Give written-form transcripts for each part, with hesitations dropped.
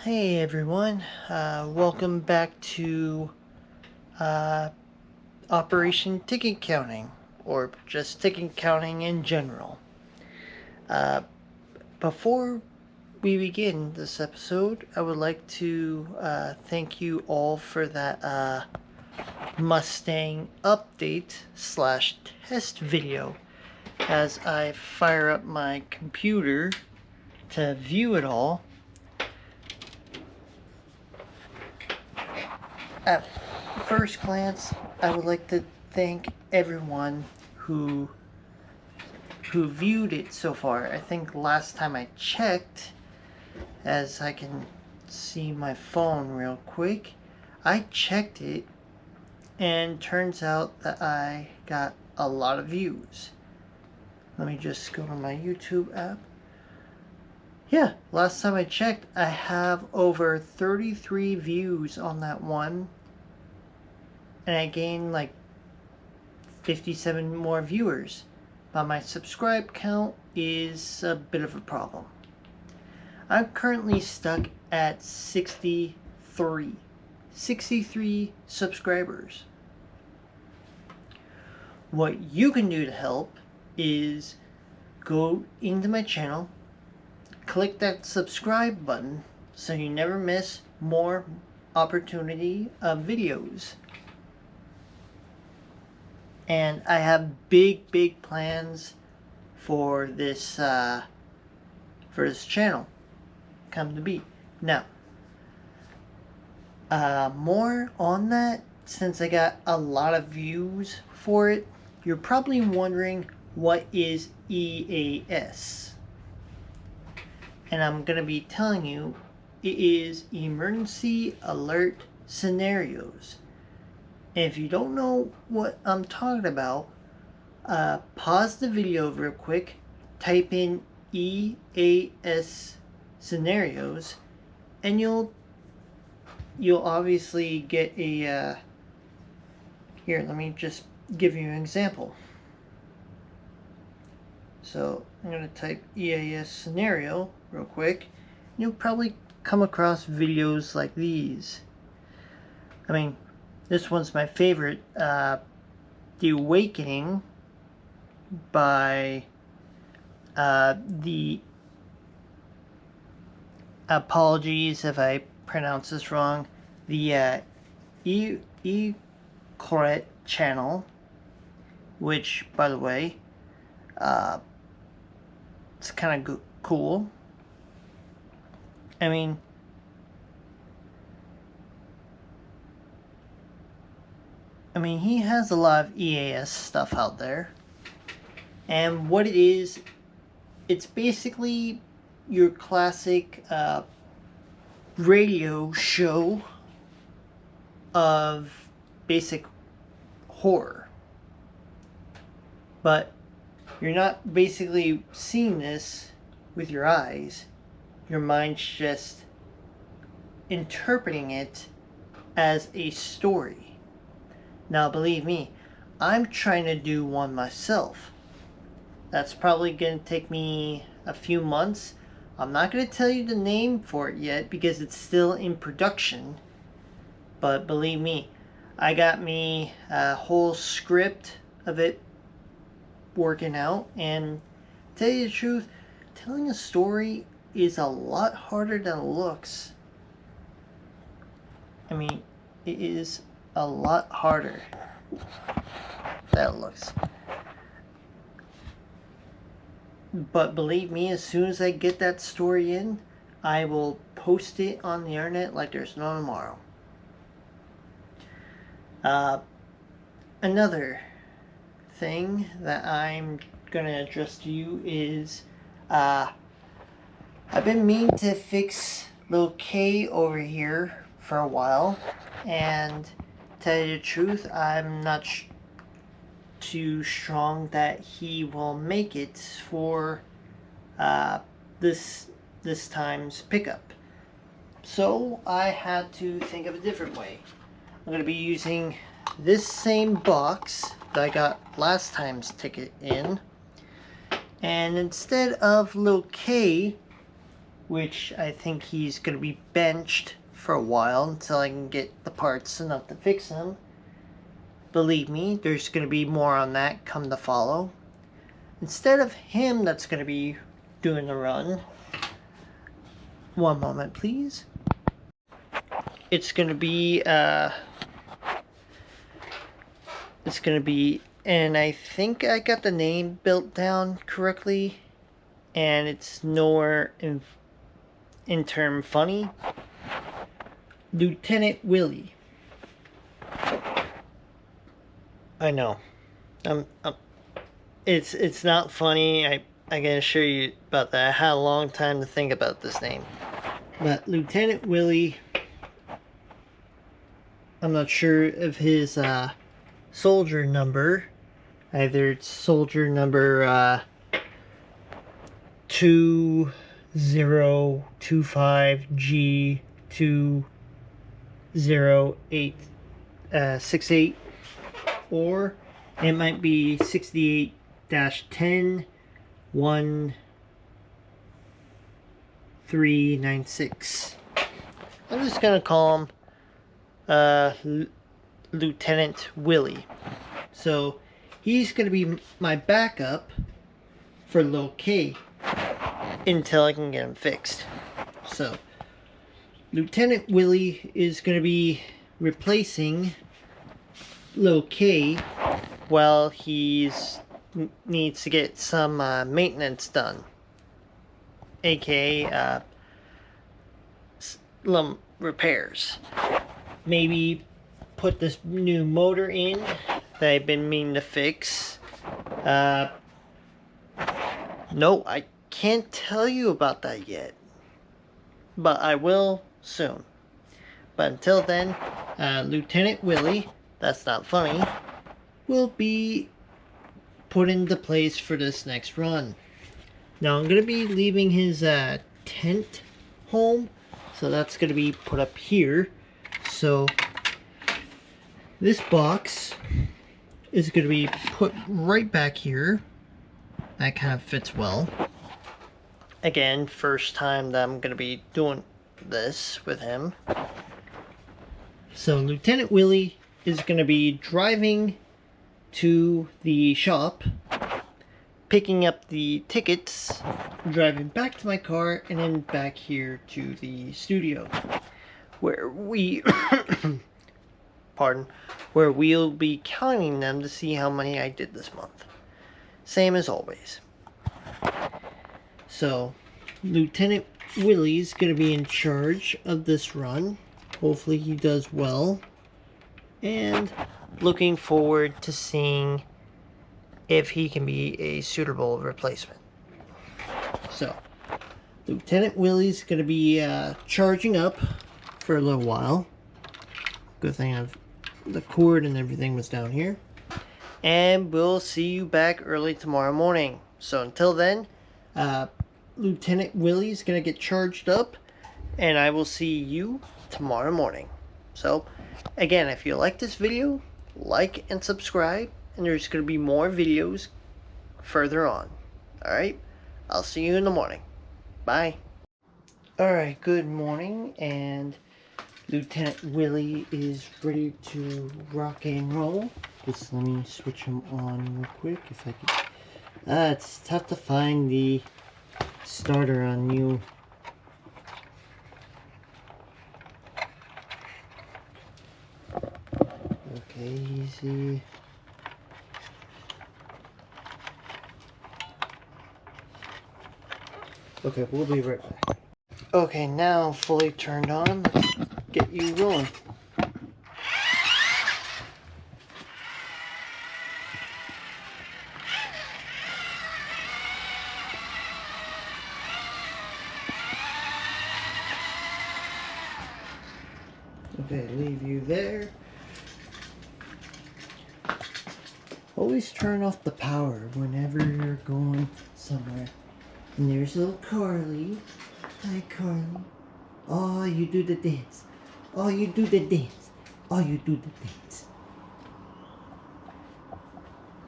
Hey everyone, welcome back to uh, Operation Ticket Counting, or just ticket counting in general. Uh, Before we begin this episode, I would like to thank you all for that Mustang update slash test video as I fire up my computer to view it all. At first glance, I would like to thank everyone who viewed it so far. I think last time I checked, as I can see my phone real quick, I checked it and turns out that I got a lot of views. Let me just go to my YouTube app. Yeah, last time I checked, I have over 33 views on that one, and I gained like 57 more viewers, but my subscribe count is a bit of a problem. I'm currently stuck at 63 subscribers. What you can do to help is go into my channel, click that subscribe button so you never miss more opportunity of videos. And I have big plans for this channel come to be. Now, more on that, since I got a lot of views for it. You're probably wondering, what is EAS? And I'm gonna be telling you, it is Emergency Alert Scenarios. And if you don't know what I'm talking about, pause the video real quick, type in EAS scenarios, and you'll obviously get a here, let me just give you an example. So I'm going to type EAS scenario real quick. You'll probably come across videos like these. I mean, this one's my favorite, The Awakening by the, apologies if I pronounce this wrong, the Corette channel, which, by the way, it's kind of cool. I mean, he has a lot of EAS stuff out there. And what it is, it's basically your classic radio show of basic horror. But you're not basically seeing this with your eyes. Your mind's just interpreting it as a story. Now, believe me, I'm trying to do one myself. That's probably going to take me a few months. I'm not going to tell you the name for it yet because it's still in production. But believe me, I got me a whole script of it working out. And to tell you the truth, telling a story is a lot harder than it looks. I mean, it is a lot harder than it looks. But believe me, as soon as I get that story in, I will post it on the internet like there's no tomorrow. Another thing that I'm going to address to you is, I've been meaning to fix little K over here for a while, and to tell you the truth, I'm not too strong that he will make it for this time's pickup. So I had to think of a different way. I'm going to be using this same box that I got last time's ticket in, and instead of little K, which I think he's going to be benched for a while until I can get the parts enough to fix him. Believe me, there's going to be more on that come to follow. Instead of him that's going to be doing the run, one moment please, it's going to be and I think I got the name built down correctly, and it's nowhere in term funny. Lieutenant Willie. I know. It's not funny. I can assure you about that. I had a long time to think about this name. But Lieutenant Willie, I'm not sure of his soldier number. Either it's soldier number 2025G20868, or it might be 68-10-1396. I'm just gonna call him Lieutenant Willie. So he's gonna be my backup for Lil K until I can get him fixed. So Lieutenant Willie is gonna be replacing Lil K while he's needs to get some maintenance done, aka some repairs. Maybe put this new motor in that I've been meaning to fix. No, I can't tell you about that yet, but I will soon. But until then, Lieutenant Willie, that's not funny, will be put into place for this next run. Now I'm going to be leaving his tent home, so that's going to be put up here. So this box is going to be put right back here. That kind of fits well. Again, first time that I'm going to be doing this with him. So Lieutenant Willie is going to be driving to the shop, picking up the tickets, driving back to my car, and then back here to the studio, where we where we'll be counting them to see how many I did this month. Same as always. So Lieutenant Willie's gonna be in charge of this run. Hopefully he does well, and looking forward to seeing if he can be a suitable replacement. So Lieutenant Willie's gonna be charging up for a little while. Good thing the cord and everything was down here. And we'll see you back early tomorrow morning. So until then, Lieutenant Willie's gonna get charged up, and I will see you tomorrow morning. So again, if you like this video, like and subscribe, and there's gonna be more videos further on. Alright, I'll see you in the morning. Bye. Alright, good morning, and Lieutenant Willie is ready to rock and roll. Just let me switch him on real quick if I can. It's tough to find the starter on new. Okay, easy. Okay, we'll be right back. Okay, now fully turned on. Let's get you rolling. Okay, leave you there. Always turn off the power whenever you're going somewhere. And there's little Carly. Hi, Carly. Oh, you do the dance. Oh, you do the dance. Oh, you do the dance.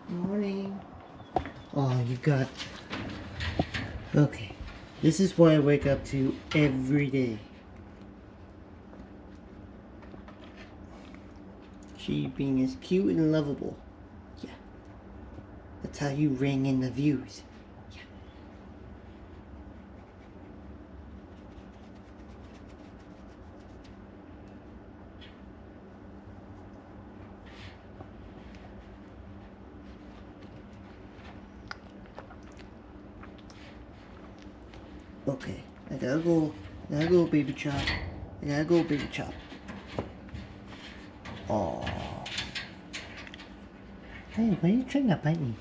Morning. Oh, you got... Okay. This is what I wake up to every day. She being as cute and lovable. Yeah. That's how you ring in the views. Yeah. Okay, I gotta go, baby chop. I gotta go, baby chop. Oh. Hey, why are you trying to bite me?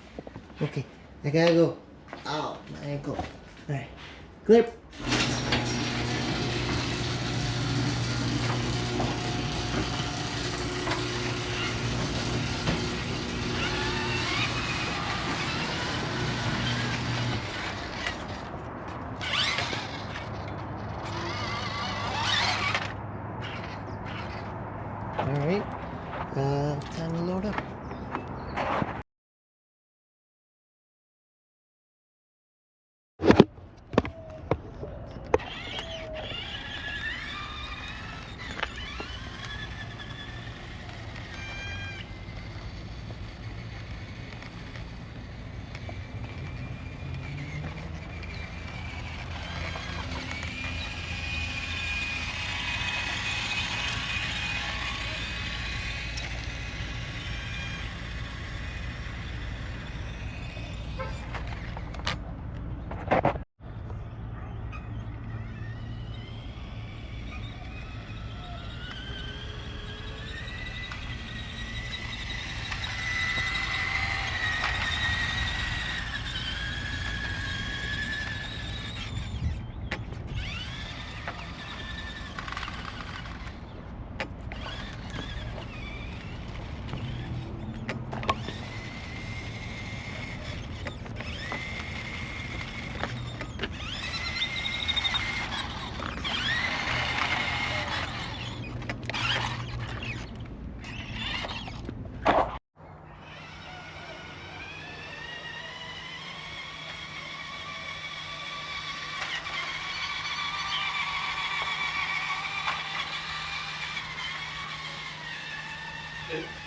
Okay, I gotta go. Ow, my ankle. Alright, clip. Alright, time to load up.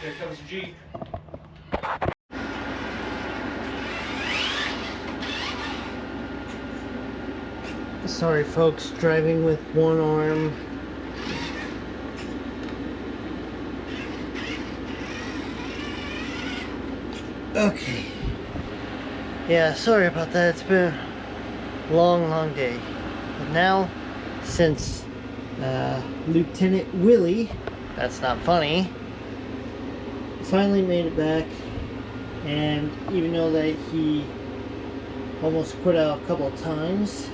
There comes the Jeep. Sorry folks, driving with one arm. Okay. Yeah, sorry about that. It's been a long day. But now, since Lieutenant Willie, that's not funny, finally made it back, and even though that he almost quit out a couple of times,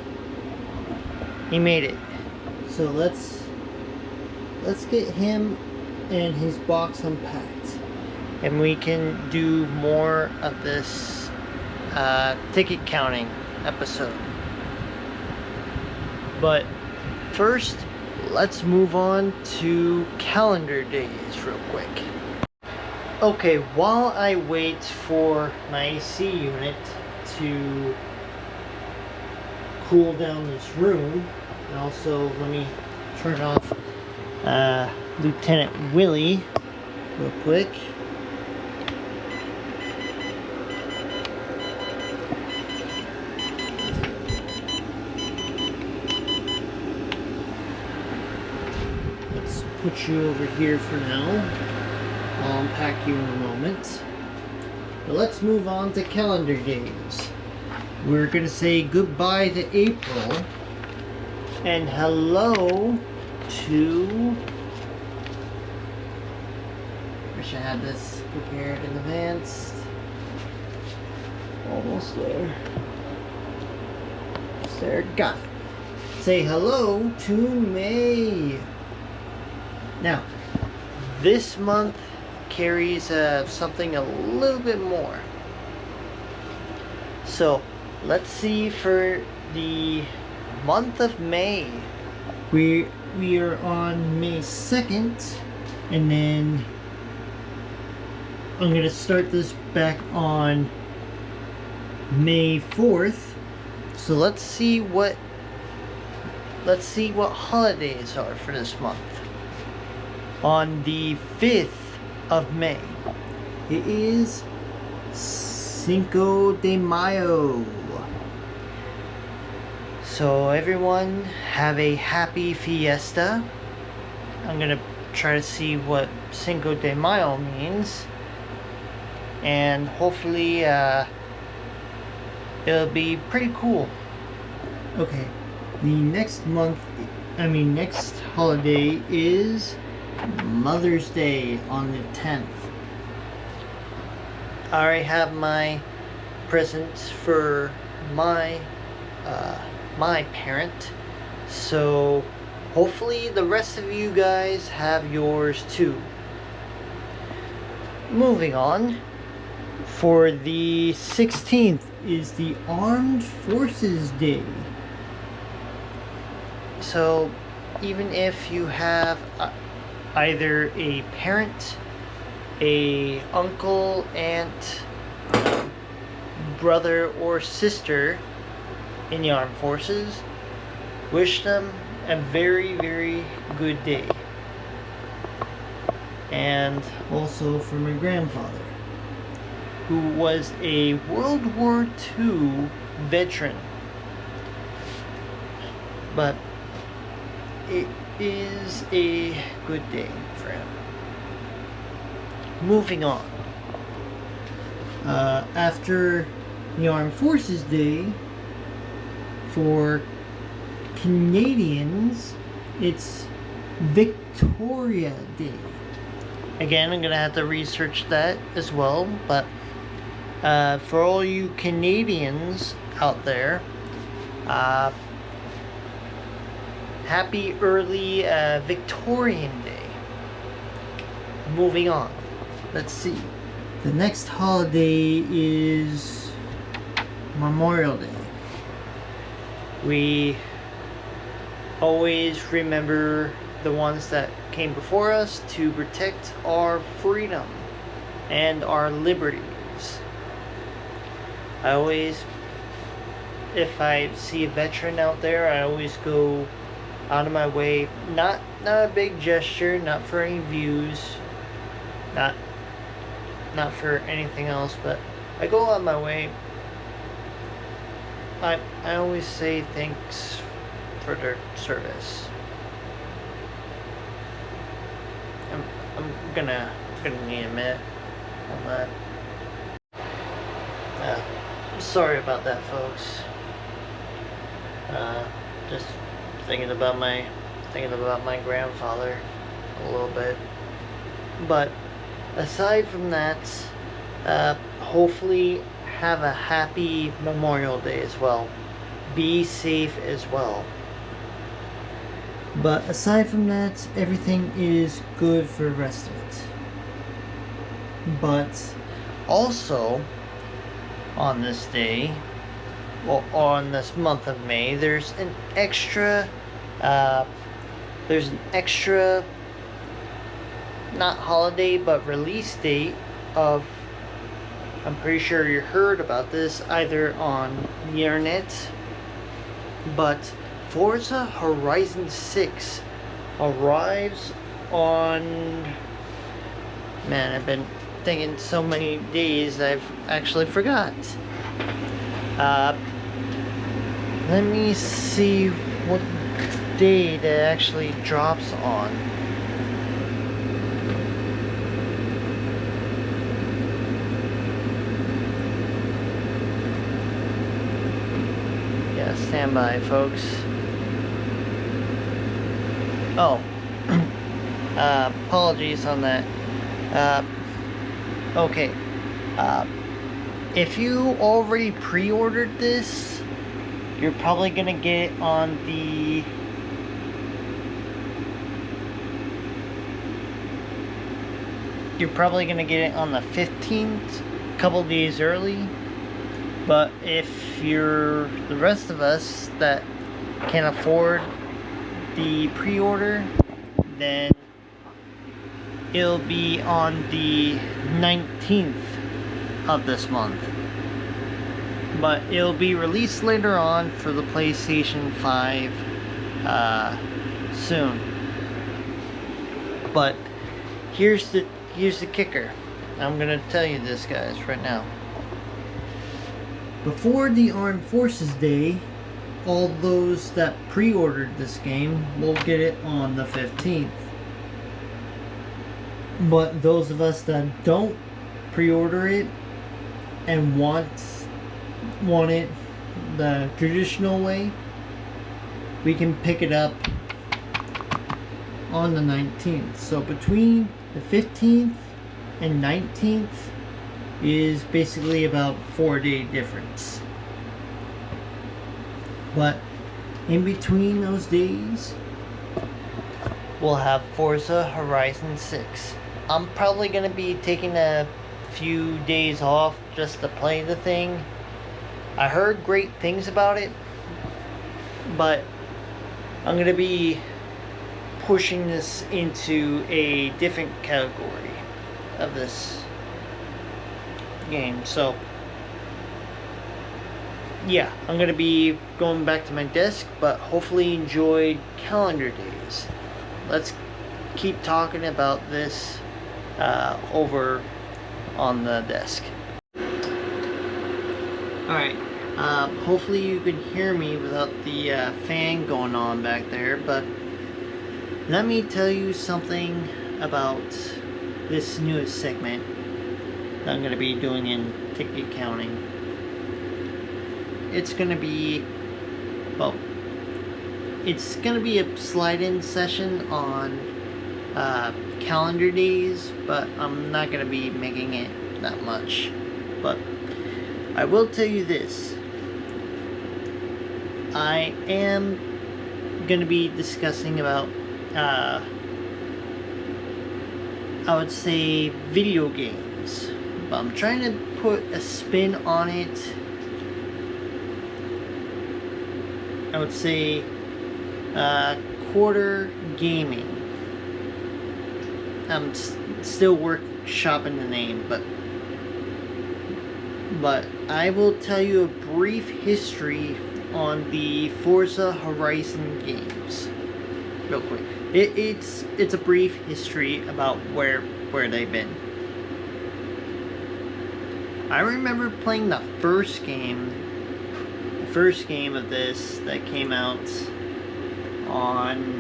he made it. So let's get him and his box unpacked, and we can do more of this ticket counting episode. But first, let's move on to calendar days real quick. Okay, while I wait for my AC unit to cool down this room, and also let me turn off Lieutenant Willie real quick. Let's put you over here for now. I'll unpack you in a moment. But let's move on to calendar days. We're going to say goodbye to April and hello to... Wish I had this prepared in advance. Almost there. There, got it. Say hello to May. Now, this month carries something a little bit more. So let's see for the month of May. We are on May 2nd, and then I'm gonna start this back on May 4th. So let's see what let's see what holidays are for this month. On the 5th of May, it is Cinco de Mayo. So everyone have a happy fiesta. I'm gonna try to see what Cinco de Mayo means, and hopefully it'll be pretty cool. Okay, the next holiday is Mother's Day on the 10th. I already have my presents for my parent, so hopefully the rest of you guys have yours too. Moving on, for the 16th is the Armed Forces Day. So even if you have either a parent, a uncle, aunt, brother, or sister in the armed forces, wish them a very, very good day. And also for my grandfather, who was a World War II veteran. But it is a good day for him. Moving on. After the Armed Forces Day, for Canadians, it's Victoria Day. Again, I'm gonna have to research that as well, but for all you Canadians out there, happy early Victorian Day. Moving on. Let's see. The next holiday is Memorial Day. We always remember the ones that came before us to protect our freedom and our liberties. If I see a veteran out there, I always go out of my way, not a big gesture, not for any views, not for anything else, but I go out of my way. I always say thanks for their service. I'm gonna need a minute on that. Sorry about that, folks. Just thinking about my grandfather a little bit. But aside from that, hopefully have a happy Memorial Day as well. Be safe as well. But aside from that, everything is good for the rest of it. But also, on this day, well, on this month of May, there's an extra, not holiday, but release date of, I'm pretty sure you heard about this either on the internet, but Forza Horizon 6 arrives on, man, I've been thinking so many days I've actually forgot. Let me see what day that actually drops on. Yeah, stand by, folks. Oh, apologies on that. Okay. If you already pre-ordered this, you're probably gonna get it on the You're probably gonna get it on the 15th, a couple days early. But if you're the rest of us that can afford the pre-order, then it'll be on the 19th of this month. But it'll be released later on for the PlayStation 5 soon. But here's the kicker. I'm gonna tell you this, guys, right now. Before the Armed Forces Day, all those that pre-ordered this game will get it on the 15th. But those of us that don't pre-order it and want it the traditional way, we can pick it up on the 19th. So between the 15th and 19th is basically about 4-day difference. But in between those days, we'll have Forza Horizon 6. I'm probably going to be taking a few days off just to play the thing. I heard great things about it, but I'm going to be pushing this into a different category of this game. So yeah, I'm going to be going back to my desk, but hopefully enjoyed Calendar Days. Let's keep talking about this over on the desk. Alright, hopefully you can hear me without the fan going on back there, but let me tell you something about this newest segment that I'm going to be doing in ticket counting. It's going to be, well, it's going to be a slide-in session on calendar days, but I'm not going to be making it that much. But I will tell you this. I am going to be discussing about, I would say, video games. But I'm trying to put a spin on it. I would say quarter gaming. I'm still workshopping the name, but I will tell you a brief history on the Forza Horizon games, real quick. It's a brief history about where they've been. I remember playing the first game of this that came out on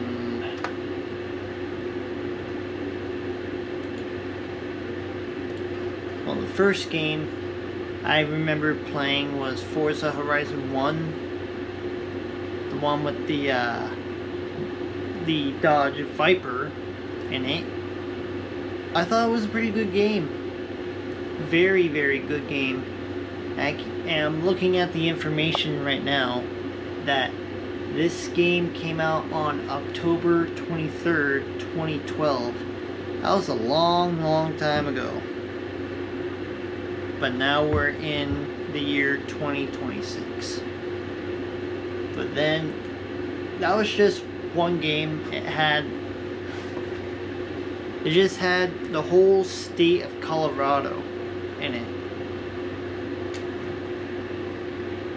the first game I remember playing was Forza Horizon 1, the one with the Dodge Viper in it. I thought it was a pretty good game. Very, very good game. I am looking at the information right now that this game came out on October 23rd, 2012. That was a long, long time ago. But now we're in the year 2026. But then, that was just one game. It just had the whole state of Colorado in it.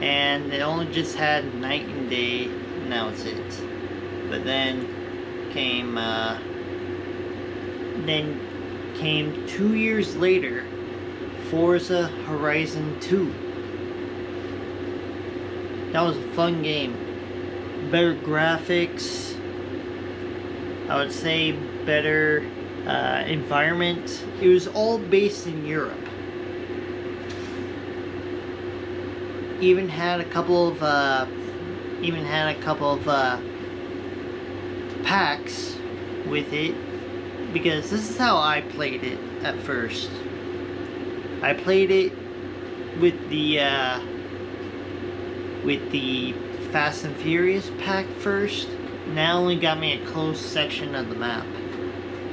And it only just had night and day, and that was it. But then came 2 years later, Forza Horizon 2. That was a fun game. Better graphics, I would say better environment. It was all based in Europe. Even had a couple of packs with it, because this is how I played it at first. I played it with the Fast and Furious pack first, and that only got me a close section of the map,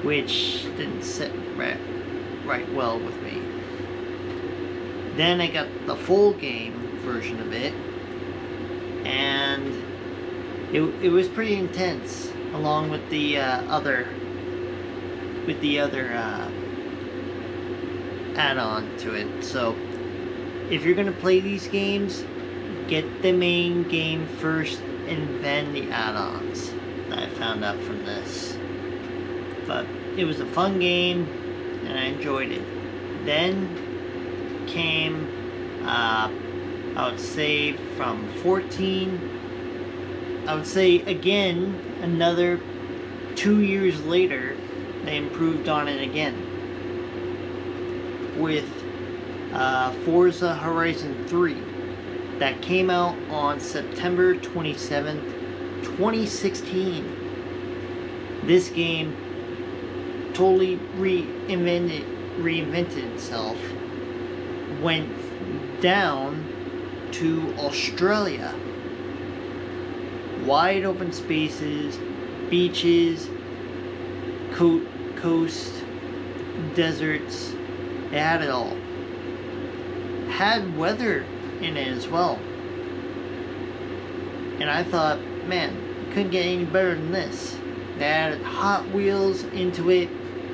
which didn't sit right well with me. Then I got the full game version of it, and it was pretty intense, along with the other add-on to it. So if you're gonna play these games, get the main game first and then the add-ons that I found out from this. But it was a fun game, and I enjoyed it. Then came, I would say from 14, I would say again, another 2 years later, they improved on it again with Forza Horizon 3 that came out on September 27th, 2016. This game totally reinvented itself, went down to Australia. Wide open spaces, beaches, coast, deserts, it had it all. Had weather in it as well. And I thought, man, couldn't get any better than this. They added Hot Wheels into it,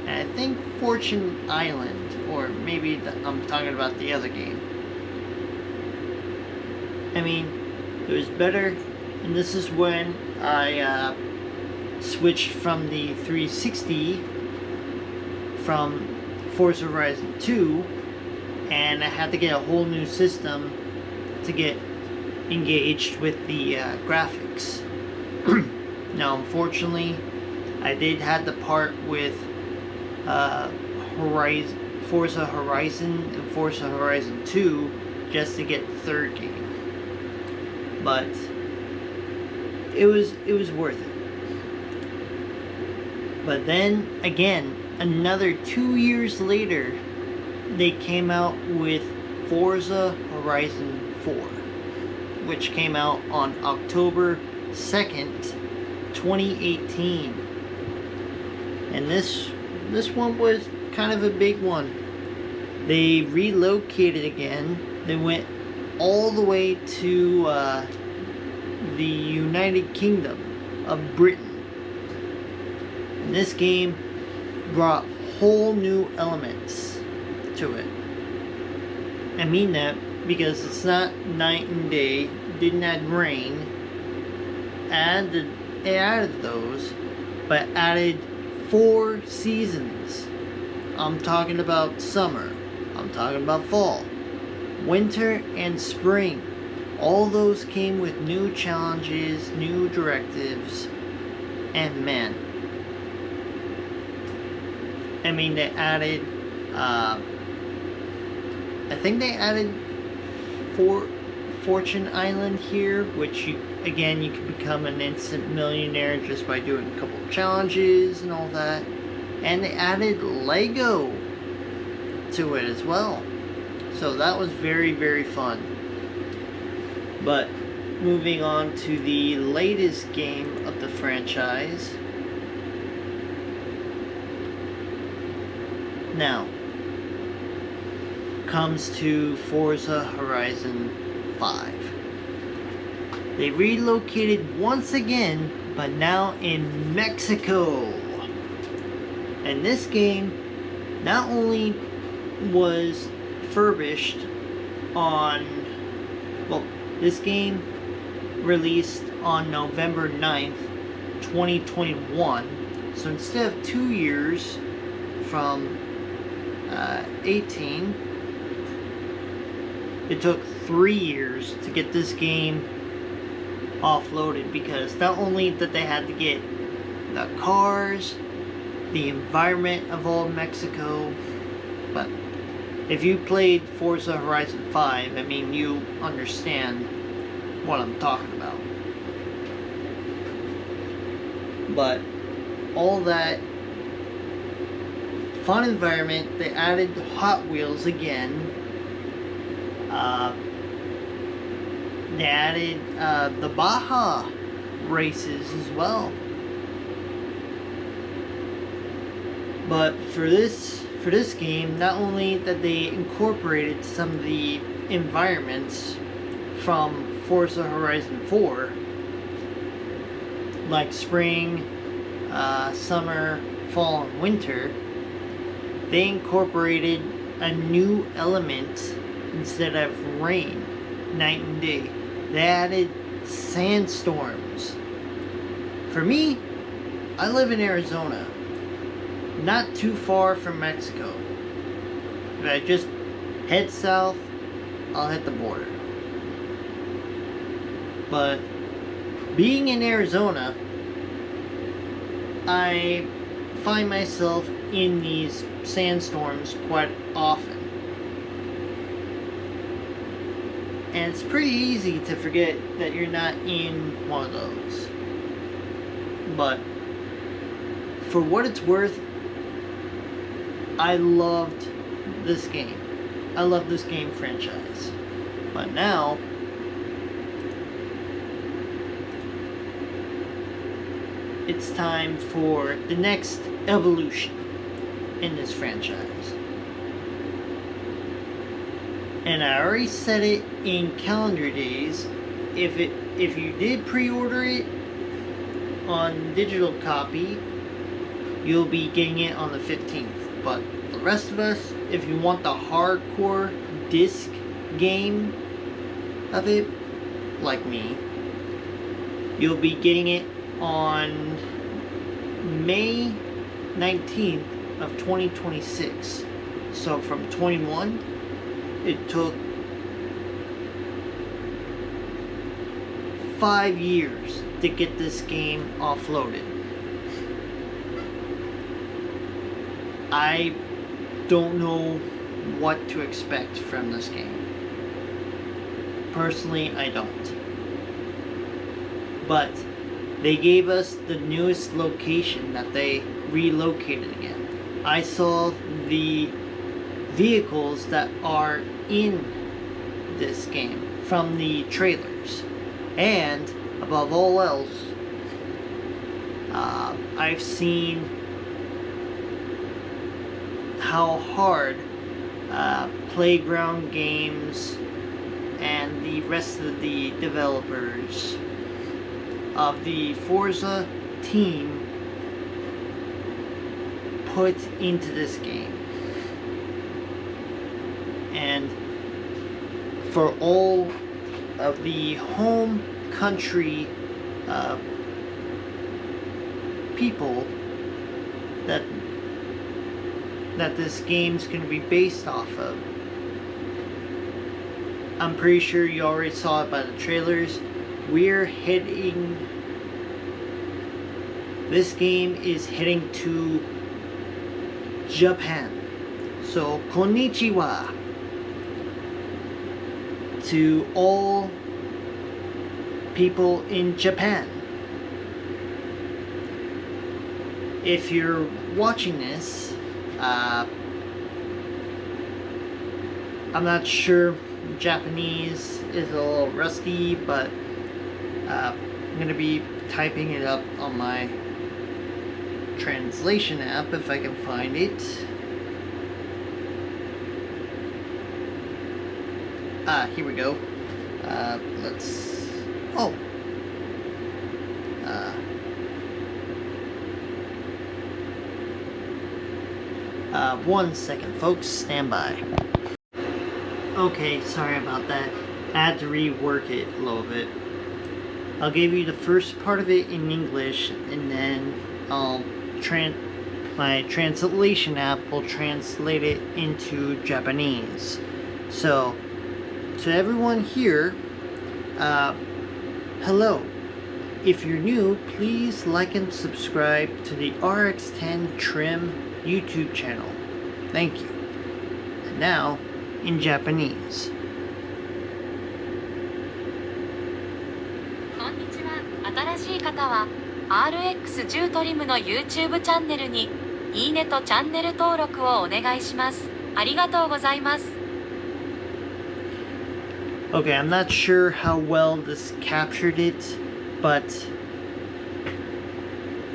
and I think Fortune Island, or maybe I'm talking about the other game. I mean, it was better, and this is when I switched from the 360 from Forza Horizon 2, and I had to get a whole new system to get engaged with the graphics. Now, unfortunately, I did have to part with Forza Horizon and Forza Horizon 2 just to get the third game. But it was worth it. But then again, another 2 years later, they came out with Forza Horizon 4, which came out on October 2nd, 2018. And this one was kind of a big one. They relocated again. They went all the way to the United Kingdom of Britain. And this game brought whole new elements to it. I mean that because it's not night and day, didn't add rain. It added those, but added 4 seasons. I'm talking about summer, I'm talking about fall, winter, and spring. All those came with new challenges, new directives, and man, I mean, they added, I think they added Fortune Island here, which you can become an instant millionaire just by doing a couple of challenges and all that. And they added Lego to it as well. So that was very, very fun. But moving on to the latest game of the franchise. Now, comes to Forza Horizon 5. They relocated once again, but now in Mexico. And this game not only was furbished on, well, this game released on November 9th, 2021. So instead of 2 years from 18, it took 3 years to get this game offloaded, because not only did they have to get the cars, the environment of all Mexico, but if you played Forza Horizon 5, I mean, you understand what I'm talking about. But all that fun environment, they added Hot Wheels again. They added the Baja races as well. But for this game, not only that they incorporated some of the environments from Forza Horizon 4, like spring, summer, fall, and winter, they incorporated a new element instead of rain, night and day. They added sandstorms. For me, I live in Arizona, not too far from Mexico. If I just head south, I'll hit the border. But being in Arizona, I find myself in these sandstorms quite often. And it's pretty easy to forget that you're not in one of those. But for what it's worth, I loved this game. I love this game franchise. But now, it's time for the next evolution in this franchise. And I already said it in calendar days. If you did pre-order it on digital copy, you'll be getting it on the 15th. But the rest of us, if you want the hardcore disc game of it, like me, you'll be getting it on May 19th of 2026. So from 21, it took 5 years to get this game offloaded. I don't know what to expect from this game. Personally, I don't. But they gave us the newest location that they relocated again. I saw the vehicles that are in this game from the trailers. And above all else, I've seen how hard Playground Games and the rest of the developers of the Forza team put into this game. And for all of the home country people that this game's going to be based off of, I'm pretty sure you already saw it by the trailers. This game is heading to Japan. So, konnichiwa to all people in Japan. If you're watching this, I'm not sure, Japanese is a little rusty, but I'm going to be typing it up on my translation app if I can find it. Here we go. One second, folks. Stand by. Okay, sorry about that. I had to rework it a little bit. I'll give you the first part of it in English, and then my translation app will translate it into Japanese. So, to everyone here, hello. If you're new, please like and subscribe to the RX10 Trim YouTube channel. Thank you. And now, in Japanese. こんにちは。新しい方は RX10 トリムの YouTube チャンネルにいいねとチャンネル登録をお願いします。ありがとうございます。 Okay, I'm not sure how well this captured it, but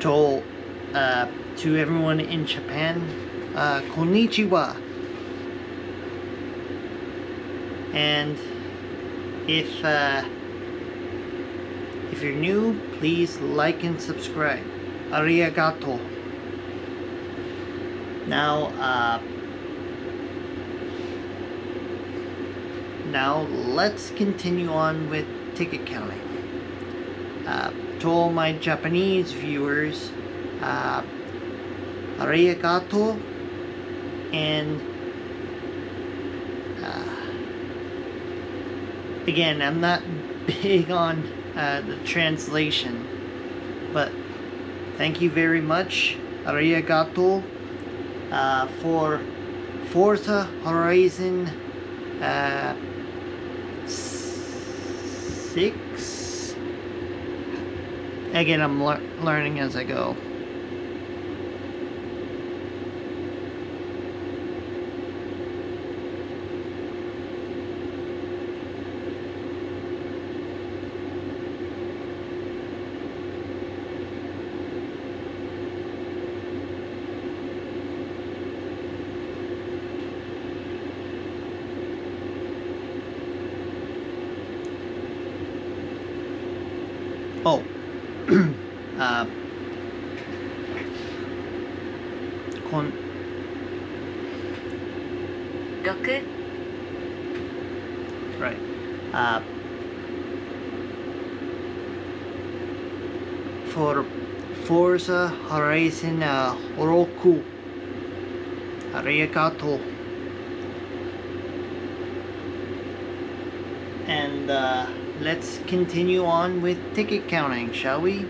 to everyone in Japan, konnichiwa. And if you're new, please like and subscribe. Arigato. Now let's continue on with ticket counting. To all my Japanese viewers, arigato, and again, I'm not big on the translation, but thank you very much, arigato, for Forza Horizon 6. Again, I'm learning as I go. Oh, con 6 right. For Forza Horizon Roku, arigato. And let's continue on with ticket counting, shall we?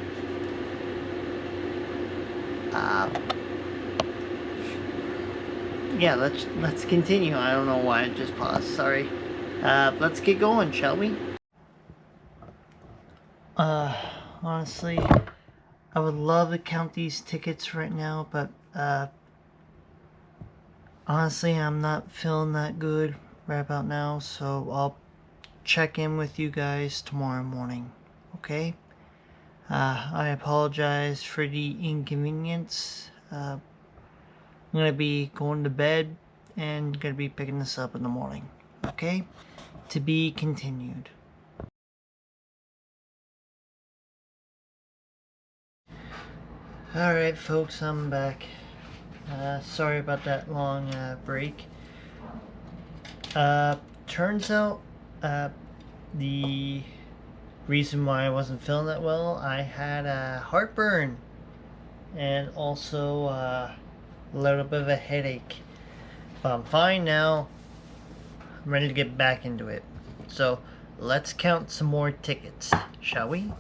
Yeah, let's continue. I don't know why I just paused. Sorry. Let's get going, shall we? Honestly, I would love to count these tickets right now, but honestly, I'm not feeling that good right about now, so I'll check in with you guys tomorrow morning. Okay? I apologize for the inconvenience. I'm gonna be going to bed and gonna be picking this up in the morning. Okay? To be continued. Alright, folks, I'm back. Sorry about that long break. Turns out the reason why I wasn't feeling that well, I had heartburn and also a little bit of a headache. But I'm fine now. I'm ready to get back into it. So let's count some more tickets, shall we?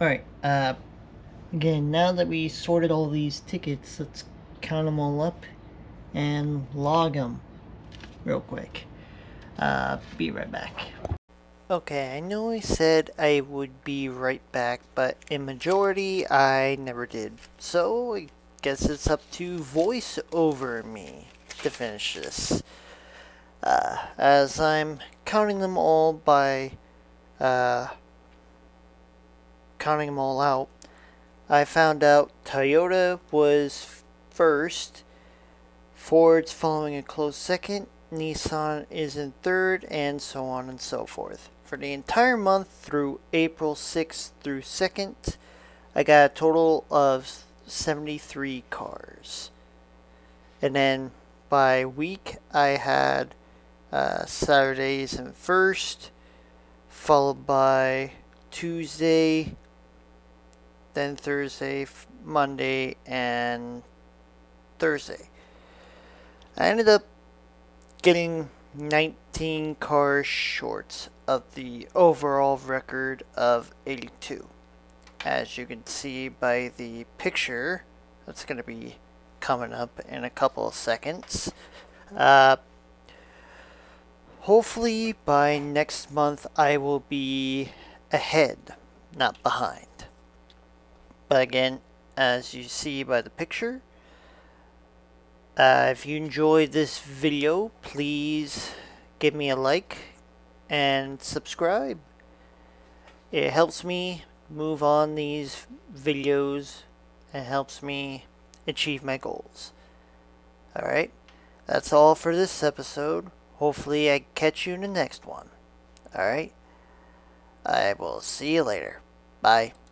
Alright, again, now that we sorted all these tickets, let's count them all up and log them real quick. Be right back. Okay, I know I said I would be right back, but in majority, I never did. So, I guess it's up to voice over me to finish this. As I'm counting them all by, counting them all out, I found out Toyota was first, Ford's following a close second, Nissan is in third, and so on and so forth. For the entire month through April 6th through 2nd, I got a total of 73 cars. And then by week, I had Saturdays in first, followed by Tuesday, then Thursday, Monday, and Thursday. I ended up getting 19 cars short of the overall record of 82. As you can see by the picture that's going to be coming up in a couple of seconds. Hopefully by next month I will be ahead, not behind. But again, as you see by the picture, If you enjoyed this video, please give me a like and subscribe. It helps me move on these videos and helps me achieve my goals. Alright, that's all for this episode. Hopefully I catch you in the next one. Alright, I will see you later. Bye.